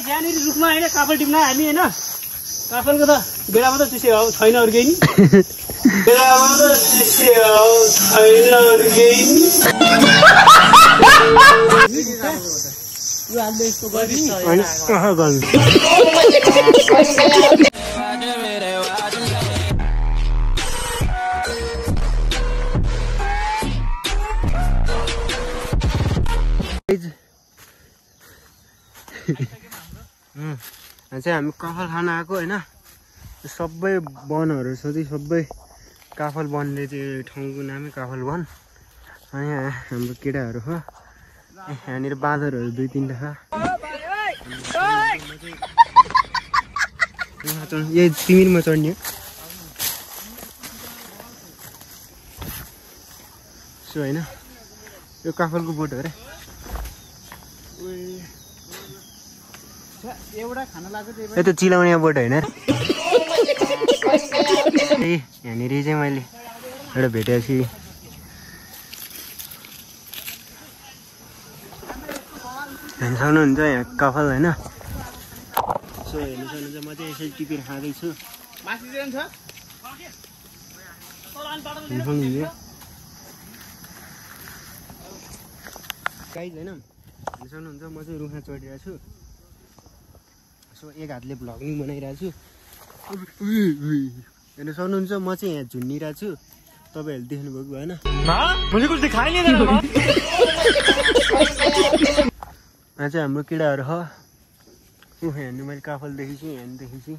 यहाँनिर रुखमा होइन काफल टिप्न हामी होइन काफलको त बेलामा त त्यसै हो छैन अरू केही नि बेलामा त त्यसै हो छैन अरू केही नि यो हाल्दै यस्तो गर्नु हैन गर्नु चाहिँ हामी काफल खान आएको होइन सबै वनहरू छ चाहिँ सबै काफल वनले चाहिँ ठाउँको नामै काफल वन अनि यहाँ हाम्रो केटाहरू हो यहाँनिर बाँदरहरू 2-3टा छ यही तिमीरमा चढ्ने सो होइन यो काफलको बोट हो रे यो त चिलाउने बोट होइन यहाँनिर चाहिँ मैले एउटा भेटेपछि हेर्नु सक्नुहुन्छ यहाँ काफल होइन सो हेर्नु सक्नुहुन्छ म चाहिँ यसरी टिपेर खाँदैछु गाइज होइन हेर्नु सक्नुहुन्छ म चाहिँ रुखमा चढिरहेको छु सो एक हातले भ्लगिङ बनाइरहेको छु हेर्नु सक्नुहुन्छ म चाहिँ यहाँ झुन्डिरहेको छु तपाईँहरूले देख्नुभएको भएन यहाँ चाहिँ हाम्रो केटाहरू हो हेर्नु मैले काफल देखेछु हेर्नु देखेछु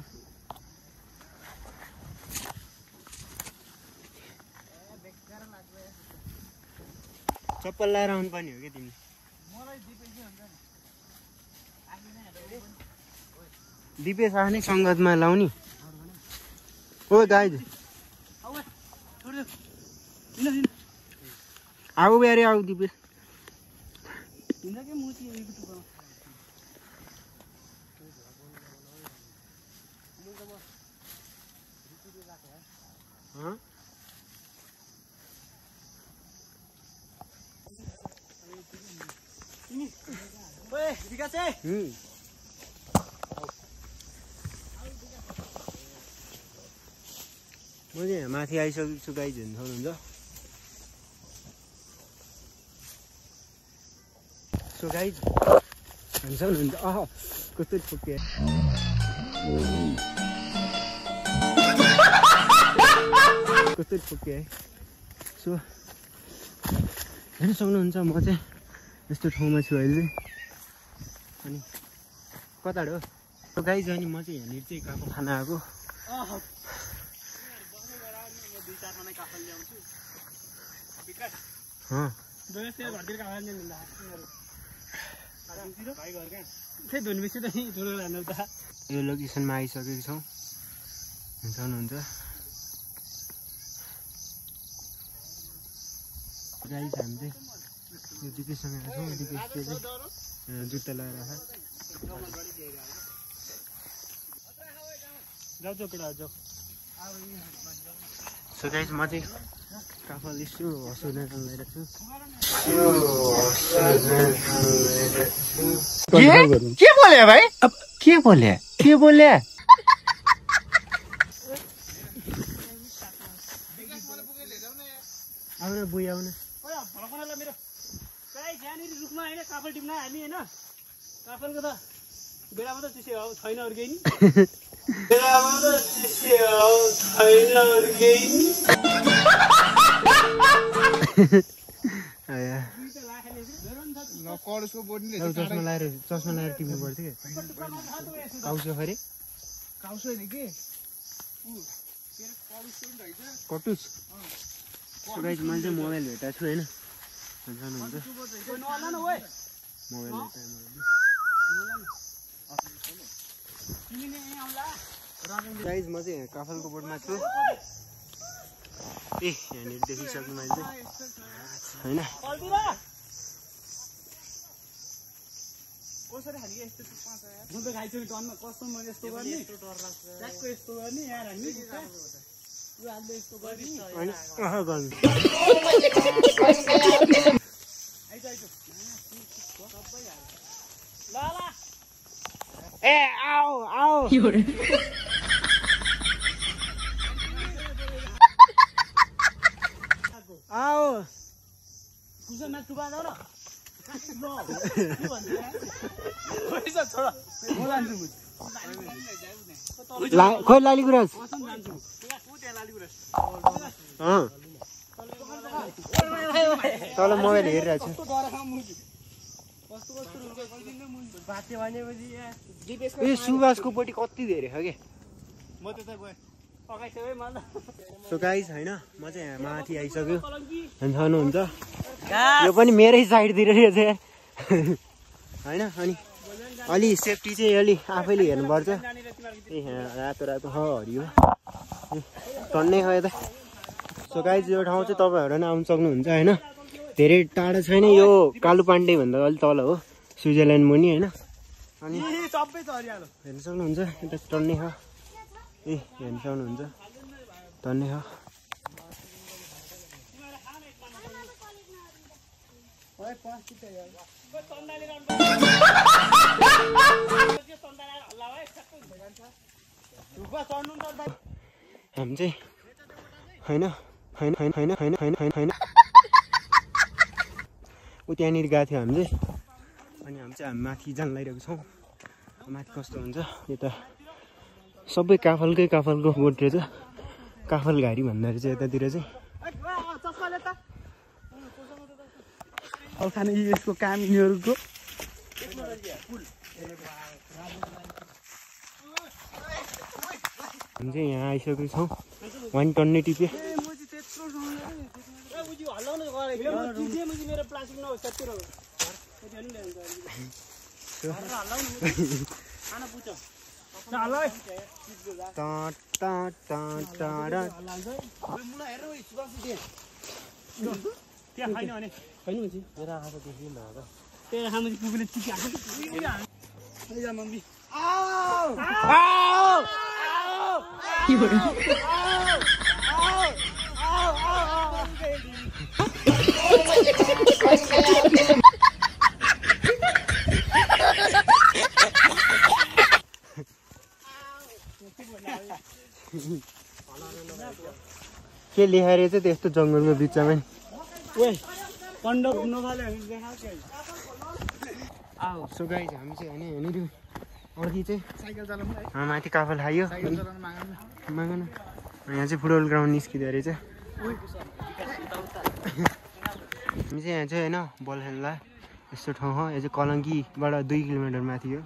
चप्पल लाएर आउनु पर्ने हो क्या तिमी दिपेश आफ्नै सङ्गतमा लाउने ओ गाइज आऊ ब्यारे आऊ दिपेश म चाहिँ माथि आइसकेको छु गाइज हेर्नु सक्नुहुन्छ सो गाइज हेर्नु सक्नुहुन्छ कस्तो ठोके कस्तो ठोके सो हेर्नु सक्नुहुन्छ म चाहिँ यस्तो ठाउँमा छु अहिले अनि कता हो सो गाइज अनि म चाहिँ यहाँनिर चाहिँ काफल खान आएको यो लोकेसनमा आइसकेको छौँ हुनुहुन्छ गाइस हामी चाहिँ दिपेशसँग आएको छौँ दिपेशले चाहिँ जुत्ता लगाएर सो गाइस म चाहिँ काफल यसो हँसाउने लिइरहेको छु के बोले भाइ अब के बोले आउने बुई आउने मेरो यहाँनिर रुखमा होइन काफल टिप्न हामी होइन काफलको त बेलामा त त्यसै हो छैन अरू केही नि बेलामा त त्यसै हो छैन अरू केही नि चस्मा लगाएर टिप्नु पर्थ्यो क्या काउसो खरे काउसो होइन के कटुस गाइस मैले चाहिँ मोबाइल भेटाएको छु होइन जानुहुन्छ मोबाइल गाइस म चाहिँ काफलको बोटमा छु यहाँनिर देखिसक्नु मैले होइन कसरी खाने के यस्तो पाँच म त खाइसकेँ टनमा कस्तो मैले यस्तो गर्ने ट्याक्को यस्तो गर्ने यहाँ राख्ने ए आओ आओ आओ कुसमा टुबा जाऊ न खोइ लालीगुराँस तल मोबाइल हेरिरहेको छु यो सुवासको पट्टि कति धेरै छ क्या सो गाइस होइन म चाहिँ यहाँ माथि आइसक्यो अनि थाल्नुहुन्छ यो पनि मेरै साइडतिर रहेछ होइन अनि अलि सेफ्टी चाहिँ अलि आफैले हेर्नुपर्छ ए रातो रातो हरियो टन्नै खै त सो गाइस यो ठाउँ चाहिँ तपाईँहरू नै आउनु सक्नुहुन्छ होइन धेरै टाढा छैन यो कालुपाण्डे भन्दा अलिक तल हो स्विजरल्यान्ड मुनि होइन अनि हेर्नु सक्नुहुन्छ यता टन्नै छ ए हेर्नु सक्नुहुन्छ टन्नै छ हामी चाहिँ होइन होइन होइन होइन होइन होइन होइन होइन ऊ त्यहाँनिर गएको थियो हामी चाहिँ अनि हामी चाहिँ हामी माथि जान लागिरहेको छौँ माथि कस्तो हुन्छ यता सबै काफलको बोट रहेछ काफल घारी भन्दा रहेछ यतातिर चाहिँ खाने यसको काम यिनीहरूको हामी चाहिँ यहाँ आइसकेको छौँ 1 टन्नै टिपे के लेखाएर चाहिँ त्यस्तो जङ्गलको बिचमा सो गाइस हामी चाहिँ होइन यहाँनिर अघि चाहिँ माथि काफल खायो मागन यहाँ चाहिँ फुटबल ग्राउन्ड निस्किँदो रहेछ हामी चाहिँ यहाँ चाहिँ होइन बल खेल्दा यस्तो ठाउँ हो यो चाहिँ कलङ्कीबाट 2 किलोमिटर माथि हो